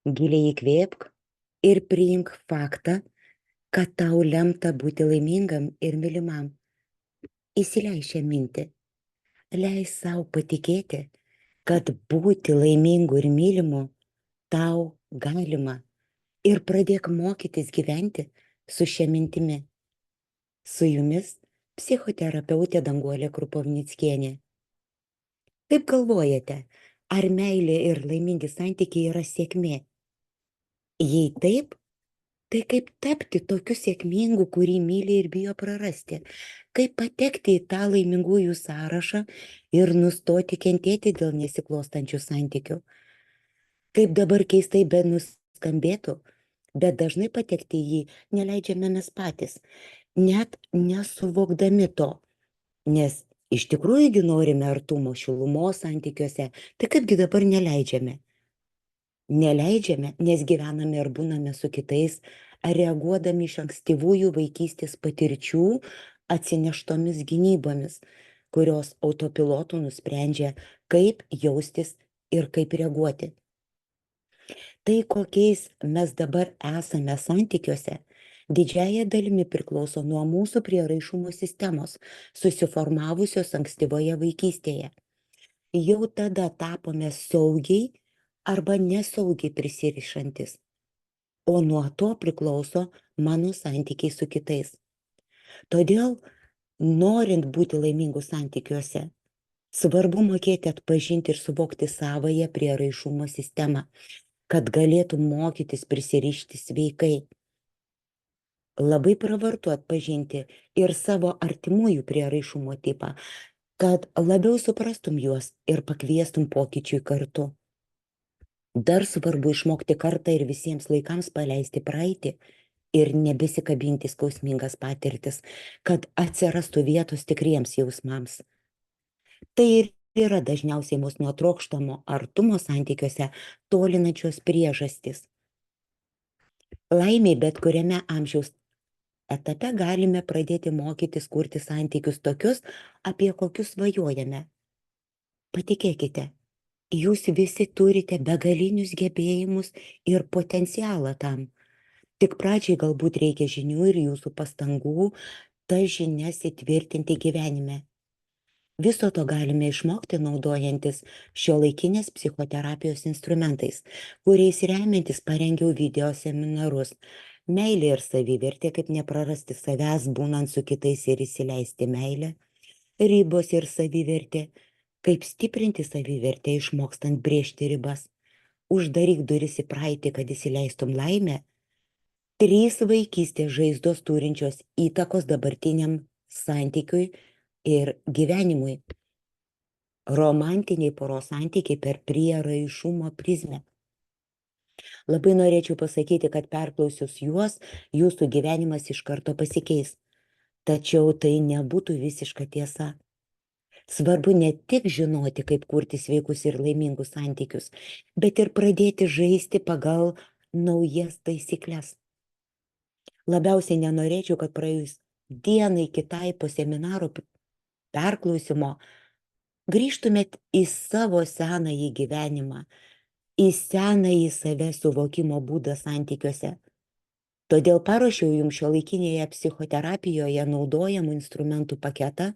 Giliai įkvėpk ir priimk faktą, kad tau lemta būti laimingam ir mylimam. Įsileis šią mintį. Leis savo patikėti, kad būti laimingu ir mylimu tau galima. Ir pradėk mokytis gyventi su šia mintimi. Su jumis psichoterapeutė Danguolė Krupovnickienė. Kaip galvojate, ar meilė ir laimingi santykiai yra sėkmė? Jei taip, tai kaip tapti tokiu sėkmingu, kurį myli ir bijo prarasti? Kaip patekti į tą laimingųjų sąrašą ir nustoti kentėti dėl nesiklostančių santykių? Kaip dabar keistai be nuskambėtų, bet dažnai patekti į jį neleidžiame mes patys, net nesuvokdami to. Nes iš tikrųjų norime artumo, šilumos santykiuose, tai kaipgi dabar neleidžiame? Neleidžiame, nes gyvename ir būname su kitais, ar reaguodami iš ankstyvųjų vaikystės patirčių atsineštomis gynybomis, kurios autopilotų nusprendžia, kaip jaustis ir kaip reaguoti. Tai, kokiais mes dabar esame santykiuose, didžiąja dalimi priklauso nuo mūsų prieraišumo sistemos, susiformavusios ankstyvoje vaikystėje. Jau tada tapome saugiai arba nesaugiai prisirišantis, o nuo to priklauso mano santykiai su kitais. Todėl, norint būti laimingų santykiuose, svarbu mokėti atpažinti ir suvokti savąją prieraišumo sistemą, kad galėtum mokytis prisirišti sveikai. Labai pravartu atpažinti ir savo artimųjų prieraišumo tipą, kad labiau suprastum juos ir pakviestum pokyčiui kartu. Dar svarbu išmokti kartą ir visiems laikams paleisti praeitį ir nebesikabinti skausmingas patirtis, kad atsirastų vietos tikriems jausmams. Tai ir yra dažniausiai mus nuo trokštamo artumo santykiuose tolinančios priežastys. Laimiai bet kuriame amžiaus etape galime pradėti mokytis kurti santykius tokius, apie kokius svajojame. Patikėkite, jūs visi turite begalinius gebėjimus ir potencialą tam. Tik pradžiai galbūt reikia žinių ir jūsų pastangų tas žinias įtvirtinti gyvenime. Viso to galime išmokti naudojantis šiuolaikinės psichoterapijos instrumentais, kuriais remiantis parengiau video seminarus. Meilė ir savivertė, kaip neprarasti savęs būnant su kitais ir įsileisti meilę. Ribos ir savivertė, kaip stiprinti savivertę išmokstant brėžti ribas. Uždaryk duris į praeitį, kad įsileistum laimę. 3 vaikystės žaizdos turinčios įtakos dabartiniam santykiui ir gyvenimui. Romantiniai poros santykiai per prieraišumo prizmę. Labai norėčiau pasakyti, kad perklausius juos, jūsų gyvenimas iš karto pasikeis. Tačiau tai nebūtų visiška tiesa. Svarbu ne tik žinoti, kaip kurti sveikus ir laimingus santykius, bet ir pradėti žaisti pagal naujas taisyklės. Labiausiai nenorėčiau, kad praėjus dienai kitai po seminaro perklausimo grįžtumėt į savo senąjį gyvenimą, į senąjį save suvokimo būdą santykiuose. Todėl paruošiau jums šiuolaikinėje psichoterapijoje naudojamų instrumentų paketą,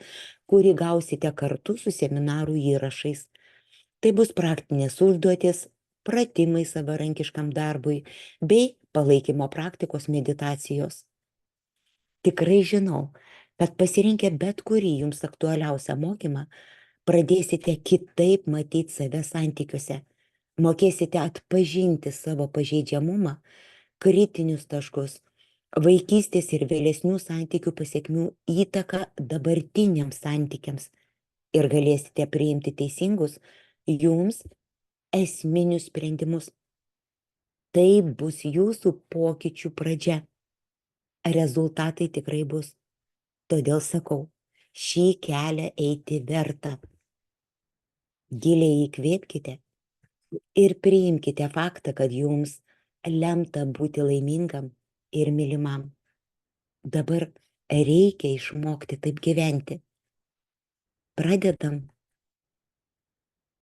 kurį gausite kartu su seminarų įrašais. Tai bus praktinės užduotis, pratimai savarankiškam darbui bei palaikymo praktikos meditacijos. Tikrai žinau, kad pasirinkę bet kurį jums aktualiausią mokymą, pradėsite kitaip matyti save santykiuose, mokėsite atpažinti savo pažeidžiamumą, kritinius taškus, vaikystės ir vėlesnių santykių pasekmių įtaką dabartiniams santykiams ir galėsite priimti teisingus jums esminius sprendimus. Tai bus jūsų pokyčių pradžia. Rezultatai tikrai bus. Todėl sakau, šį kelią eiti verta. Giliai įkvėpkite ir priimkite faktą, kad jums lemta būti laimingam ir mylimam. Dabar reikia išmokti taip gyventi. Pradedam.